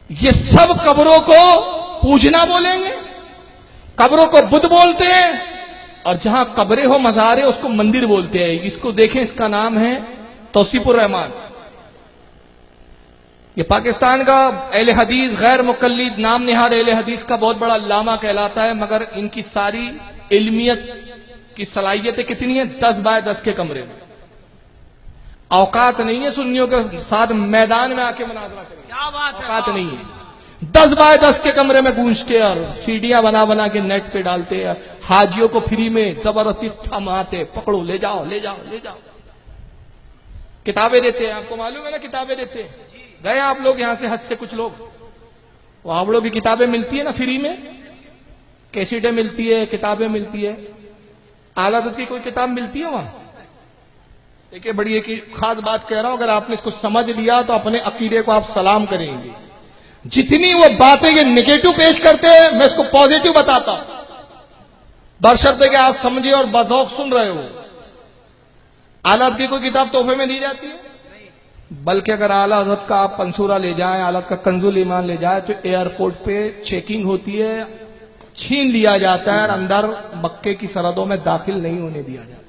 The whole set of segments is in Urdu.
یہ سب قبروں کو پوجنا بولیں گے، قبروں کو بدھ بولتے ہیں، اور جہاں قبریں ہو مزاریں اس کو مندر بولتے ہیں۔ اس کو دیکھیں، اس کا نام ہے توصیف الرحمان۔ یہ پاکستان کا اہل حدیث غیر مقلد نام نہاد اہل حدیث کا بہت بڑا علامہ کہلاتا ہے، مگر ان کی ساری علمیت کی صلاحیتیں کتنی ہیں؟ 10 بائی 10 کے کمرے میں۔ اوقات نہیں ہے سنیوں کے ساتھ میدان میں آ کے مناظرہ کریں، کیا بات ہے، اوقات نہیں ہے۔ 10 بائی 10 کے کمرے میں گونج کے اور سیڑھیاں بنا بنا کے نیٹ پہ ڈالتے ہیں، حاجیوں کو فری میں زبردستی تھماتے، پکڑو لے جاؤ لے جاؤ لے جاؤ، کتابیں دیتے ہیں۔ آپ کو معلوم ہے نا کتابیں دیتے ہیں؟ گئے آپ لوگ یہاں سے حج سے کچھ لوگ، وہ آوڑوں کی کتابیں ملتی ہیں نا فری میں، کیسیٹیں ملتی ہے، کتابیں ملتی ہے۔ اعلیٰ حضرت کی کوئی کتاب ملتی ہے وہاں؟ دیکھیں بڑی ایک خاص بات کہہ رہا ہوں، اگر آپ نے اس کو سمجھ لیا تو اپنے عقیدے کو آپ سلام کریں گے۔ جتنی وہ باتیں یہ نگیٹو پیش کرتے ہیں، میں اس کو پازیٹو بتاتا ہوں، برشرط کہ آپ سمجھے اور بذوق سن رہے ہو۔ اعلیٰ حضرت کی کوئی کتاب تحفے میں دی جاتی ہے؟ بلکہ اگر اعلیٰ حضرت کا آپ پنصورہ لے جائیں، اعلیٰ حضرت کا کنز الایمان لے جائیں تو ایئرپورٹ پہ چیکنگ ہوتی ہے، چھین لیا جاتا ہے اور اندر مکے کی سرحدوں میں داخل نہیں ہونے دیا جاتا۔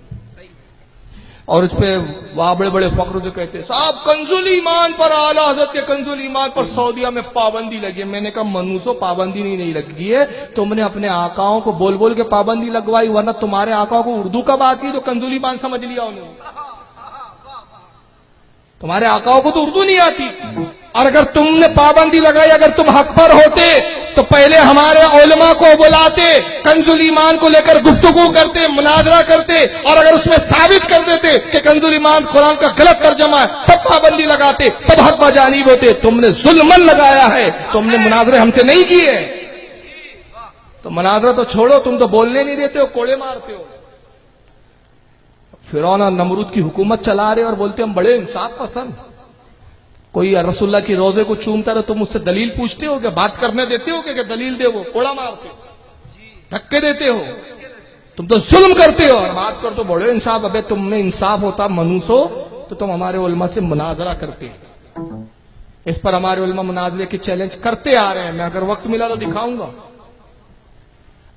اور اس پہ وہاں بڑے بڑے فخر جو کہتے ہیں صاحب کنز الایمان پر، اعلیٰ حضرت کے کنز الایمان پر سعودیہ میں پابندی لگی ہے۔ میں نے کہا منوسو پابندی نہیں لگی ہے، تم نے اپنے آقاؤں کو بول بول کے پابندی لگوائی، ورنہ تمہارے آقاؤں کو اردو کب آتی ہے جو کنز الایمان سمجھ لیا انہوں نے؟ تمہارے آقاؤں کو تو اردو نہیں آتی، اور اگر تم نے پابندی لگائی، اگر تم حق پر ہوتے تو پہلے ہمارے علماء کو بلاتے، کنز الایمان کو لے کر گفتگو کرتے، مناظرہ کرتے، اور اگر اس میں ثابت کر دیتے کہ کنز الایمان قرآن کا غلط ترجمہ ہے تب پابندی لگاتے، تب حق بجانب ہوتے۔ تم نے ظلمن لگایا ہے، تم نے مناظرے ہم سے نہیں کیے، تو مناظرہ تو چھوڑو، تم تو بولنے نہیں دیتے ہو، کوڑے مارتے ہو۔ فرعون اور نمرود کی حکومت چلا رہے اور بولتے ہم بڑے انصاف پسند۔ کوئی رسول اللہ کی روزے کو چومتا رہے، تم اس سے دلیل پوچھتے ہو کہ بات کرنے دیتے ہو کہ دلیل دے، وہ کوڑا مارتے ہو، دھکے دیتے ہو، تم تو ظلم کرتے ہو، اور بات کر تو بڑے انصاف۔ ابے تم میں انصاف ہوتا منوسو تو تم ہمارے علماء سے مناظرہ کرتے۔ اس پر ہمارے علماء مناظرے کی چیلنج کرتے آ رہے ہیں، میں اگر وقت ملا تو دکھاؤں گا۔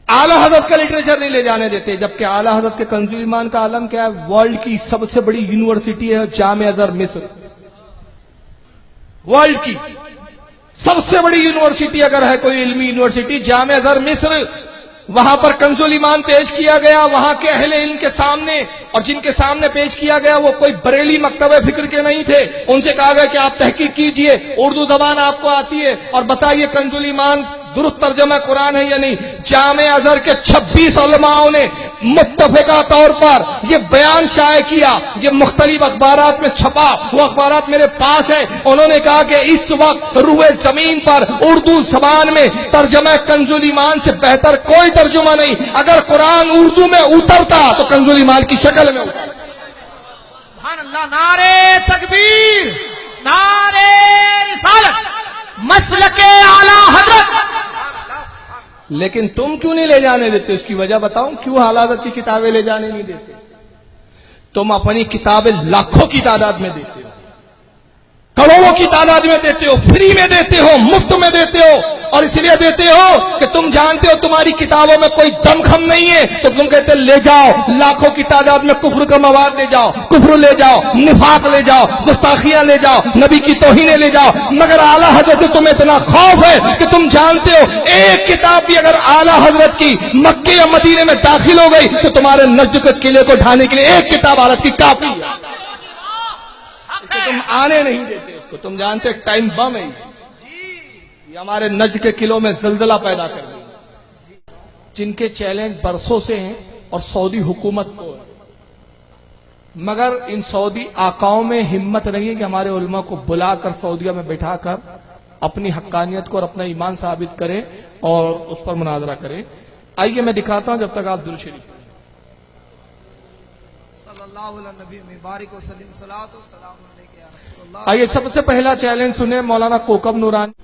اعلیٰ حضرت کا لٹریچر نہیں لے جانے دیتے، جبکہ اعلیٰ حضرت کے کنز الایمان کا عالم کیا ہے؟ ورلڈ کی سب سے بڑی یونیورسٹی ہے جامعہ ازہر مصر۔ ورلڈ کی سب سے بڑی یونیورسٹی اگر ہے کوئی علمی یونیورسٹی، جامعہ ازہر مصر۔ وہاں پر کنز الایمان پیش کیا گیا وہاں کے اہل علم کے سامنے، اور جن کے سامنے پیش کیا گیا وہ کوئی بریلی مکتبہ فکر کے نہیں تھے۔ ان سے کہا گیا کہ آپ تحقیق کیجئے، اردو زبان آپ کو آتی ہے، اور بتائیے کنز الایمان درست ترجمہ قرآن ہے یا نہیں۔ جامعہ ازہر کے 26 علماءوں نے متفقہ طور پر یہ بیان شائع کیا، یہ مختلف اخبارات میں چھپا، وہ اخبارات میرے پاس ہے۔ انہوں نے کہا کہ اس وقت روئے زمین پر اردو زبان میں ترجمہ کنز الایمان سے بہتر کوئی ترجمہ نہیں۔ اگر قرآن اردو میں اترتا تو کنز الایمان کی شکل میں اترتا۔ سبحان اللہ، نعرے تکبیر، نعرے رسالت، مسلک اعلیٰ حضرت۔ لیکن تم کیوں نہیں لے جانے دیتے؟ اس کی وجہ بتاؤں کیوں اعلیٰ حضرت کی کتابیں لے جانے نہیں دیتے؟ تم اپنی کتابیں لاکھوں کی تعداد میں دیتے ہو، کروڑوں کی تعداد میں دیتے ہو، فری میں دیتے ہو، مفت میں دیتے ہو، اور اس لیے دیتے ہو کہ تم جانتے ہو تمہاری کتابوں میں کوئی دم خم نہیں ہے، تو تم کہتے لے جاؤ، لاکھوں کی تعداد میں کفر کا مواد لے جاؤ، کفر لے جاؤ، نفاق لے جاؤ، گستاخیاں لے جاؤ، نبی کی توہینیں لے جاؤ۔ مگر اعلیٰ حضرت سے تمہیں اتنا خوف ہے کہ تم جانتے ہو ایک کتاب بھی اگر اعلیٰ حضرت کی مکے یا مدینے میں داخل ہو گئی تو تمہارے نجد کے قلعے کو ڈھانے کے لیے ایک کتاب اعلیٰ کی کافی ہے۔ اس کو تم آنے نہیں دیتے، اس کو تم جانتے ٹائم بم ہے، یہ ہمارے نجد کے قلعوں میں زلزلہ پیدا کر دیا۔ جن کے چیلنج برسوں سے ہیں اور سعودی حکومت کو ہے، مگر ان سعودی آقاؤں میں ہمت نہیں ہے کہ ہمارے علماء کو بلا کر سعودیہ میں بٹھا کر اپنی حقانیت کو اور اپنا ایمان ثابت کرے اور اس پر مناظرہ کرے۔ آئیے میں دکھاتا ہوں، جب تک آپ درود شریف صلی اللہ علیہ نبی مبارک وسلم، صلاۃ و سلام علیک یا رسول اللہ۔ آئیے سب سے پہلا چیلنج سنیں مولانا کوکب نورانی۔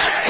1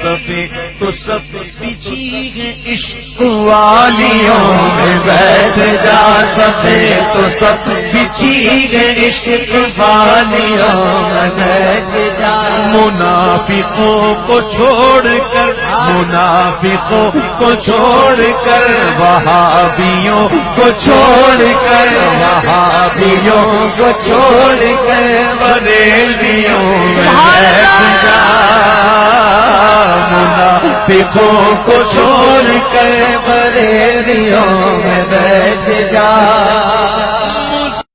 صفے تو صف بچھی ہے عشق والیوں میں بیٹھ جا صفے تو صف بچھی ہے عشق والیوں میں بیٹھ جا منافقوں کو چھوڑ کر منافقوں کو چھوڑ کر وہابیوں کو چھوڑ کر وہابیوں کو چھوڑ کر بریلویوں میں بیٹھ جا منافقوں کو چھوڑ کر بریلویوں میں بیٹھ جا